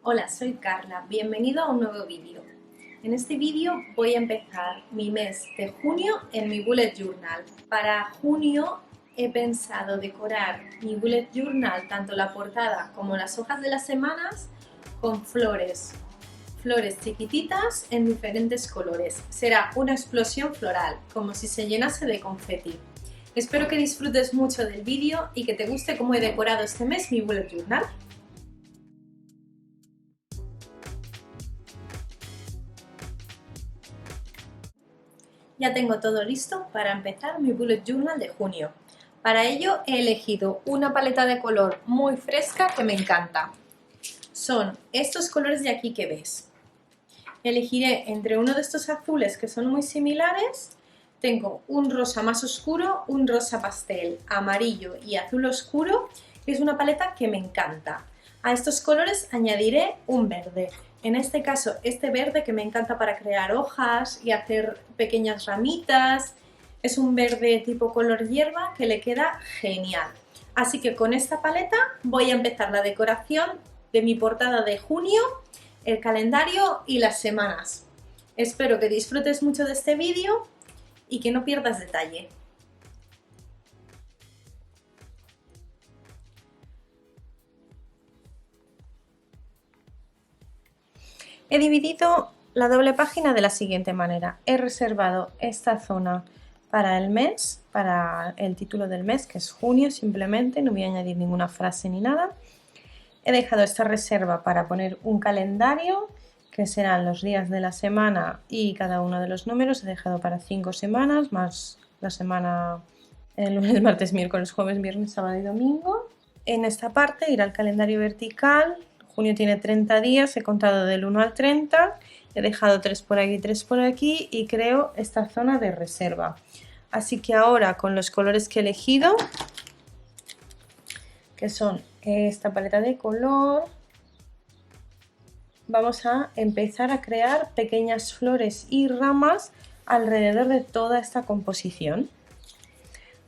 Hola, soy Carla, bienvenido a un nuevo vídeo. En este vídeo voy a empezar mi mes de junio en mi Bullet Journal. Para junio he pensado decorar mi Bullet Journal, tanto la portada como las hojas de las semanas, con flores. Flores chiquititas en diferentes colores. Será una explosión floral, como si se llenase de confeti. Espero que disfrutes mucho del vídeo y que te guste cómo he decorado este mes mi Bullet Journal. Ya tengo todo listo para empezar mi Bullet Journal de junio. Para ello he elegido una paleta de color muy fresca que me encanta. Son estos colores de aquí que ves. Elegiré entre uno de estos azules que son muy similares. Tengo un rosa más oscuro, un rosa pastel, amarillo y azul oscuro, que es una paleta que me encanta. A estos colores añadiré un verde. En este caso, este verde que me encanta para crear hojas y hacer pequeñas ramitas. Es un verde tipo color hierba que le queda genial. Así que con esta paleta voy a empezar la decoración de mi portada de junio, el calendario y las semanas. Espero que disfrutes mucho de este vídeo y que no pierdas detalle. He dividido la doble página de la siguiente manera. He reservado esta zona para el mes, para el título del mes, que es junio simplemente, no voy a añadir ninguna frase ni nada. He dejado esta reserva para poner un calendario, que serán los días de la semana y cada uno de los números. He dejado para 5 semanas, más la semana el lunes, martes, miércoles, jueves, viernes, sábado y domingo. En esta parte irá el calendario vertical. Junio tiene 30 días, he contado del 1 al 30, he dejado 3 por aquí, 3 por aquí y creo esta zona de reserva. Así que ahora con los colores que he elegido, que son esta paleta de color, vamos a empezar a crear pequeñas flores y ramas alrededor de toda esta composición.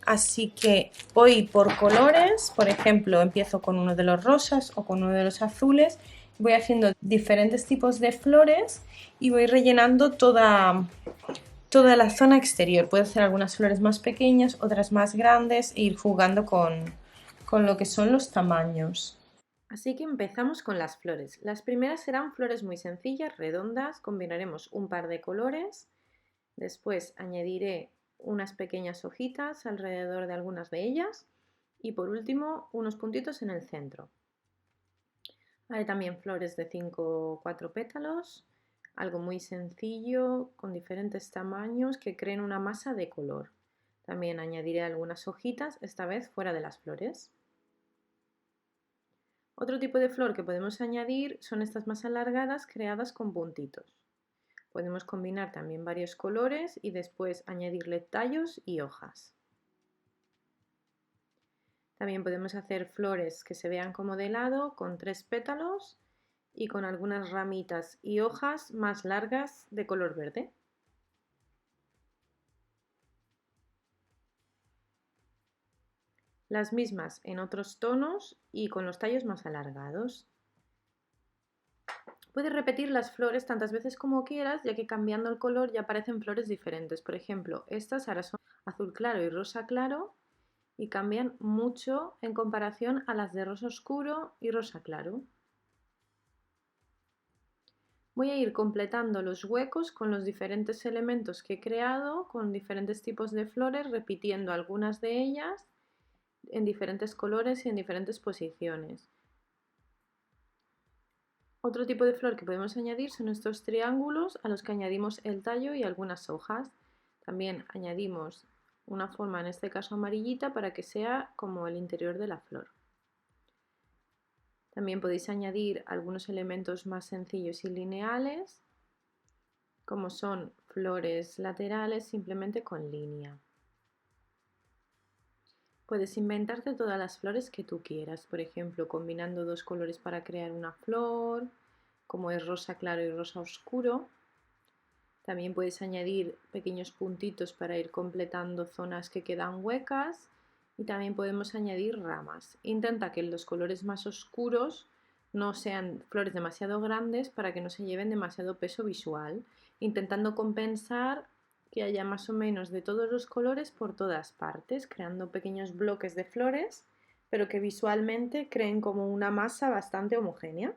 Así que voy por colores, por ejemplo, empiezo con uno de los rosas o con uno de los azules, voy haciendo diferentes tipos de flores y voy rellenando toda la zona exterior. Puedo hacer algunas flores más pequeñas, otras más grandes e ir jugando con lo que son los tamaños. Así que empezamos con las flores. Las primeras serán flores muy sencillas, redondas, combinaremos un par de colores, después añadiré unas pequeñas hojitas alrededor de algunas de ellas y por último unos puntitos en el centro. Hay también flores de 5 o 4 pétalos, algo muy sencillo con diferentes tamaños que creen una masa de color. También añadiré algunas hojitas, esta vez fuera de las flores. Otro tipo de flor que podemos añadir son estas más alargadas creadas con puntitos. Podemos combinar también varios colores y después añadirle tallos y hojas. También podemos hacer flores que se vean como de lado con 3 pétalos y con algunas ramitas y hojas más largas de color verde. Las mismas en otros tonos y con los tallos más alargados. Puedes repetir las flores tantas veces como quieras, ya que cambiando el color ya aparecen flores diferentes. Por ejemplo, estas ahora son azul claro y rosa claro y cambian mucho en comparación a las de rosa oscuro y rosa claro. Voy a ir completando los huecos con los diferentes elementos que he creado, con diferentes tipos de flores, repitiendo algunas de ellas en diferentes colores y en diferentes posiciones. Otro tipo de flor que podemos añadir son estos triángulos a los que añadimos el tallo y algunas hojas. También añadimos una forma, en este caso amarillita, para que sea como el interior de la flor. También podéis añadir algunos elementos más sencillos y lineales, como son flores laterales simplemente con línea. Puedes inventarte todas las flores que tú quieras, por ejemplo, combinando dos colores para crear una flor, como es rosa claro y rosa oscuro. También puedes añadir pequeños puntitos para ir completando zonas que quedan huecas y también podemos añadir ramas. Intenta que los colores más oscuros no sean flores demasiado grandes para que no se lleven demasiado peso visual, intentando compensar que haya más o menos de todos los colores por todas partes, creando pequeños bloques de flores, pero que visualmente creen como una masa bastante homogénea.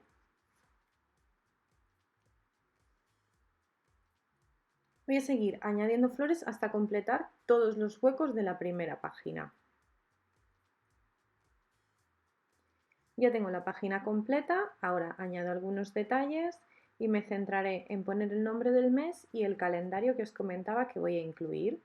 Voy a seguir añadiendo flores hasta completar todos los huecos de la primera página. Ya tengo la página completa, ahora añado algunos detalles y me centraré en poner el nombre del mes y el calendario que os comentaba que voy a incluir.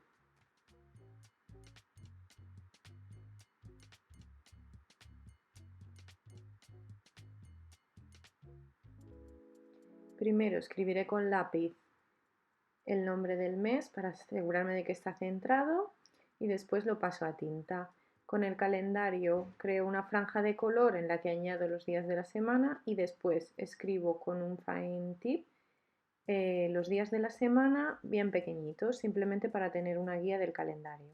Primero escribiré con lápiz el nombre del mes para asegurarme de que está centrado y después lo paso a tinta. Con el calendario creo una franja de color en la que añado los días de la semana y después escribo con un fine tip los días de la semana bien pequeñitos, simplemente para tener una guía del calendario.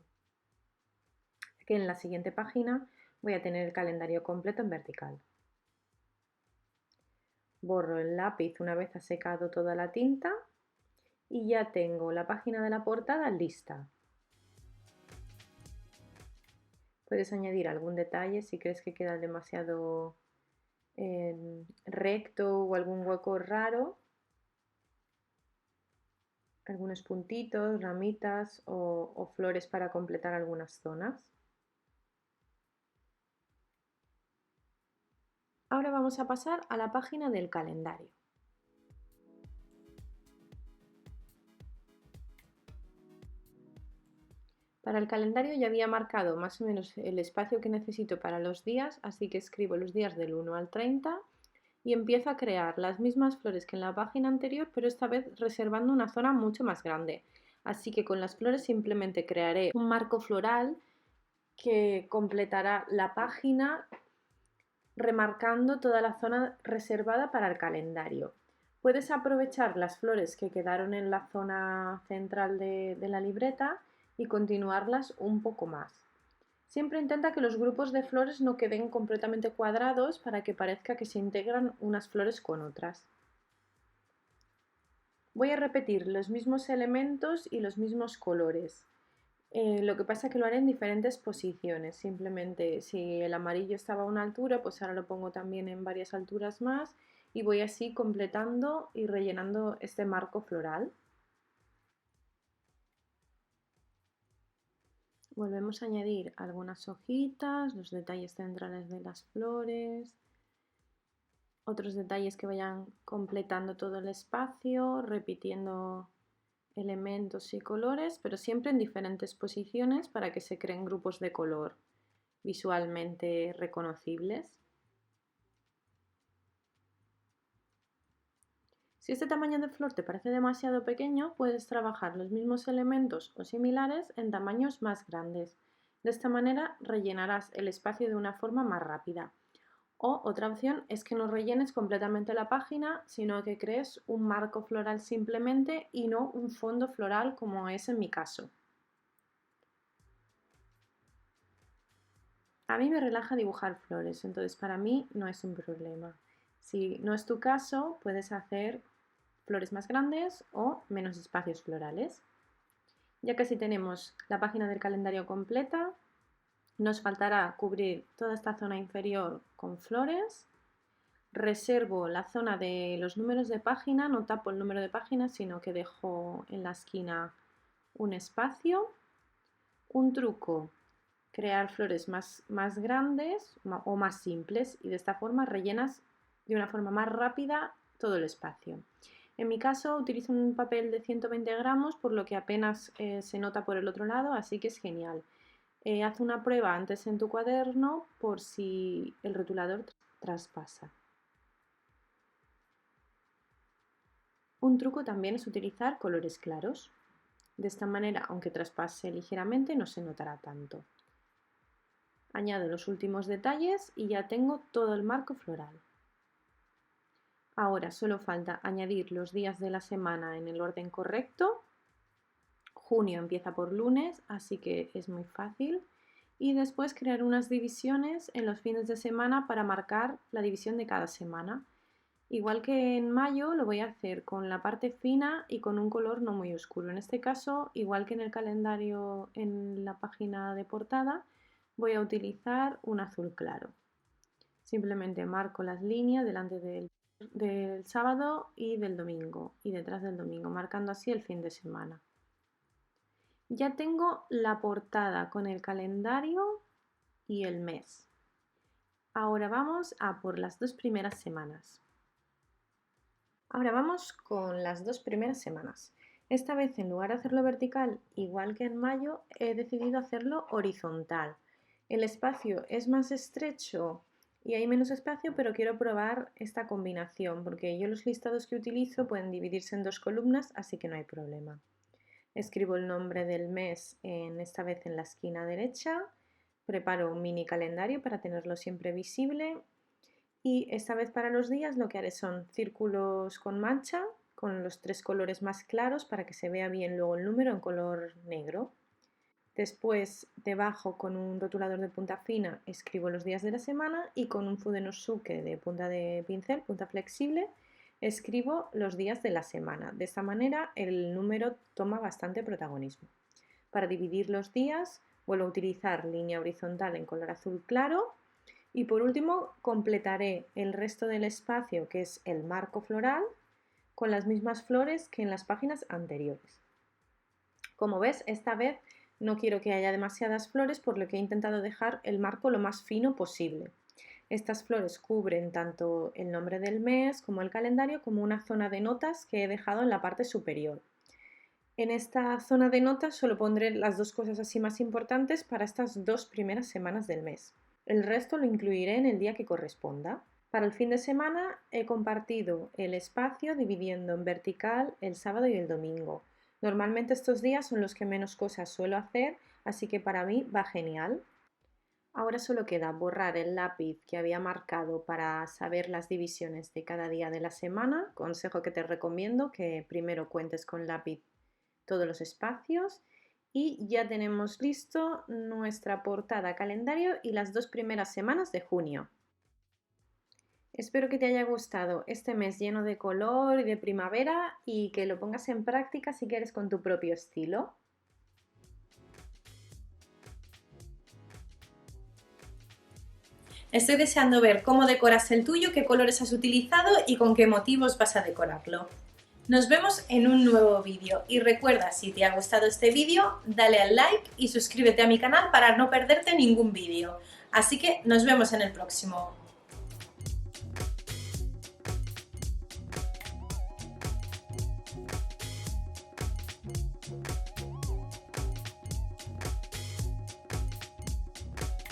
Que en la siguiente página voy a tener el calendario completo en vertical. Borro el lápiz una vez ha secado toda la tinta y ya tengo la página de la portada lista. Puedes añadir algún detalle si crees que queda demasiado recto o algún hueco raro, algunos puntitos, ramitas o flores para completar algunas zonas. Ahora vamos a pasar a la página del calendario. Para el calendario ya había marcado más o menos el espacio que necesito para los días, así que escribo los días del 1 al 30 y empiezo a crear las mismas flores que en la página anterior, pero esta vez reservando una zona mucho más grande. Así que con las flores simplemente crearé un marco floral que completará la página remarcando toda la zona reservada para el calendario. Puedes aprovechar las flores que quedaron en la zona central de la libreta y continuarlas un poco más. Siempre intenta que los grupos de flores no queden completamente cuadrados para que parezca que se integran unas flores con otras. Voy a repetir los mismos elementos y los mismos colores. Lo que pasa es que lo haré en diferentes posiciones. Simplemente si el amarillo estaba a una altura, pues ahora lo pongo también en varias alturas más y voy así completando y rellenando este marco floral. Volvemos a añadir algunas hojitas, los detalles centrales de las flores, otros detalles que vayan completando todo el espacio, repitiendo elementos y colores, pero siempre en diferentes posiciones para que se creen grupos de color visualmente reconocibles. Si este tamaño de flor te parece demasiado pequeño, puedes trabajar los mismos elementos o similares en tamaños más grandes. De esta manera rellenarás el espacio de una forma más rápida. O otra opción es que no rellenes completamente la página, sino que crees un marco floral simplemente y no un fondo floral como es en mi caso. A mí me relaja dibujar flores, entonces para mí no es un problema. Si no es tu caso, puedes hacer flores más grandes o menos espacios florales. Ya casi tenemos la página del calendario completa, nos faltará cubrir toda esta zona inferior con flores. Reservo la zona de los números de página, no tapo el número de página, sino que dejo en la esquina un espacio. Un truco: crear flores más grandes o más simples y de esta forma rellenas de una forma más rápida todo el espacio. En mi caso utilizo un papel de 120 gramos, por lo que apenas se nota por el otro lado, así que es genial. Haz una prueba antes en tu cuaderno por si el rotulador traspasa. Un truco también es utilizar colores claros. De esta manera, aunque traspase ligeramente, no se notará tanto. Añado los últimos detalles y ya tengo todo el marco floral. Ahora solo falta añadir los días de la semana en el orden correcto. Junio empieza por lunes, así que es muy fácil. y después crear unas divisiones en los fines de semana para marcar la división de cada semana. Igual que en mayo, lo voy a hacer con la parte fina y con un color no muy oscuro. En este caso, igual que en el calendario en la página de portada, voy a utilizar un azul claro. Simplemente marco las líneas delante del sábado y del domingo y detrás del domingo, marcando así el fin de semana. Ya tengo la portada con el calendario y el mes. Ahora vamos a por las dos primeras semanas. Ahora vamos con las dos primeras semanas. Esta vez, en lugar de hacerlo vertical, igual que en mayo, he decidido hacerlo horizontal. El espacio es más estrecho y hay menos espacio, pero quiero probar esta combinación porque yo los listados que utilizo pueden dividirse en dos columnas, así que no hay problema. Escribo el nombre del mes esta vez en la esquina derecha, preparo un mini calendario para tenerlo siempre visible y esta vez para los días lo que haré son círculos con mancha con los tres colores más claros para que se vea bien luego el número en color negro. Después, debajo con un rotulador de punta fina escribo los días de la semana y con un Fudenosuke de punta de pincel, punta flexible, escribo los días de la semana. De esta manera el número toma bastante protagonismo. Para dividir los días vuelvo a utilizar línea horizontal en color azul claro y por último completaré el resto del espacio, que es el marco floral, con las mismas flores que en las páginas anteriores. Como ves, esta vez no quiero que haya demasiadas flores, por lo que he intentado dejar el marco lo más fino posible. Estas flores cubren tanto el nombre del mes como el calendario, como una zona de notas que he dejado en la parte superior. En esta zona de notas solo pondré las dos cosas así más importantes para estas dos primeras semanas del mes. El resto lo incluiré en el día que corresponda. Para el fin de semana he compartido el espacio dividiendo en vertical el sábado y el domingo. Normalmente estos días son los que menos cosas suelo hacer, así que para mí va genial. Ahora solo queda borrar el lápiz que había marcado para saber las divisiones de cada día de la semana. Consejo que te recomiendo que primero cuentes con lápiz todos los espacios y ya tenemos listo nuestra portada calendario y las dos primeras semanas de junio. Espero que te haya gustado este mes lleno de color y de primavera y que lo pongas en práctica si quieres con tu propio estilo. Estoy deseando ver cómo decoras el tuyo, qué colores has utilizado y con qué motivos vas a decorarlo. Nos vemos en un nuevo vídeo y recuerda, si te ha gustado este vídeo, dale al like y suscríbete a mi canal para no perderte ningún vídeo. Así que nos vemos en el próximo.